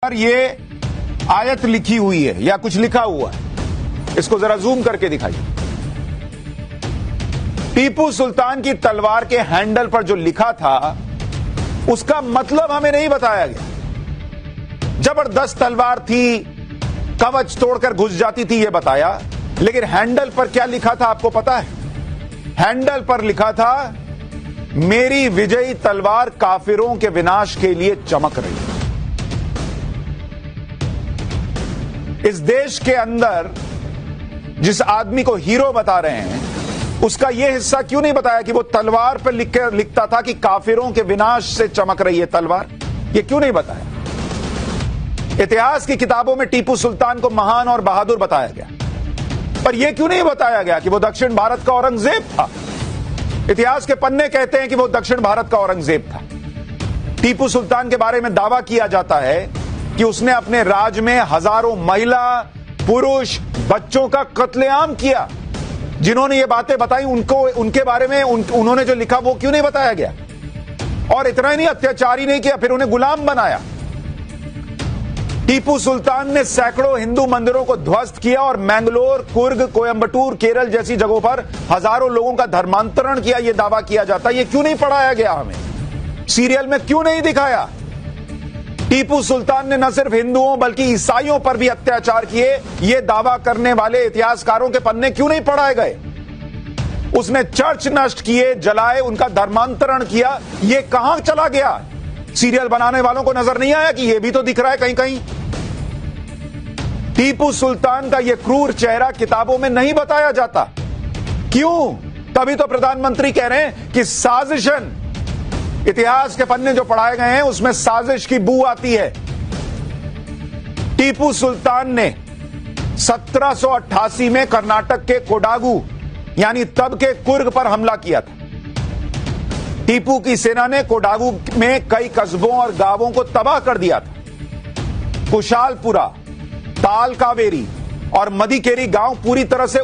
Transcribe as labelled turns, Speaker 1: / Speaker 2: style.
Speaker 1: पर ये आयत लिखी हुई है या कुछ लिखा हुआ है, इसको जरा जूम करके दिखाइए। टीपू सुल्तान की तलवार के हैंडल पर जो लिखा था उसका मतलब हमें नहीं बताया गया। जबरदस्त तलवार थी, कवच तोड़कर घुस जाती थी, यह बताया, लेकिन हैंडल पर क्या लिखा था आपको पता है? हैंडल पर लिखा था, मेरी विजयी तलवार काफिरों के विनाश के लिए चमक रही है। इस देश के अंदर जिस आदमी को हीरो बता रहे हैं उसका यह हिस्सा क्यों नहीं बताया कि वो तलवार पर लिखता था कि काफिरों के विनाश से चमक रही है तलवार? ये क्यों नहीं बताया? इतिहास की किताबों में टीपू सुल्तान को महान और बहादुर बताया गया, पर यह क्यों नहीं बताया गया कि वो दक्षिण भारत का औरंगजेब था? इतिहास के पन्ने कहते हैं कि वो दक्षिण भारत का औरंगजेब था। टीपू सुल्तान के बारे में दावा किया जाता है कि उसने अपने राज में हजारों महिला, पुरुष, बच्चों का कत्लेआम किया। जिन्होंने ये बातें बताई उनके बारे में उन्होंने जो लिखा वो क्यों नहीं बताया गया? और इतना ही नहीं, अत्याचार ही नहीं किया, फिर उन्हें गुलाम बनाया। टीपू सुल्तान ने सैकड़ों हिंदू मंदिरों को ध्वस्त किया और मैंगलोर, कुर्ग, कोयंबटूर, केरल जैसी जगहों पर हजारों लोगों का धर्मांतरण किया, यह दावा किया जाता है। यह क्यों नहीं पढ़ाया गया हमें? सीरियल में क्यों नहीं दिखाया? टीपू सुल्तान ने न सिर्फ हिंदुओं बल्कि ईसाइयों पर भी अत्याचार किए, यह दावा करने वाले इतिहासकारों के पन्ने क्यों नहीं पढ़ाए गए? उसने चर्च नष्ट किए, जलाए, उनका धर्मांतरण किया, यह कहां चला गया? सीरियल बनाने वालों को नजर नहीं आया कि यह भी तो दिख रहा है कहीं कहीं? टीपू सुल्तान का यह क्रूर चेहरा किताबों में नहीं बताया जाता। क्यों? तभी तो प्रधानमंत्री कह रहे हैं कि साजिशन, इतिहास के पन्ने जो पढ़ाए गए हैं उसमें साजिश की बू आती है। टीपू सुल्तान ने 1788 में कर्नाटक के कोडागु यानी तब के कुर्ग पर हमला किया था। टीपू की सेना ने कोडागु में कई कस्बों और गांवों को तबाह कर दिया था। कुशालपुरा, ताल कावेरी और मदिकेरी गांव पूरी तरह से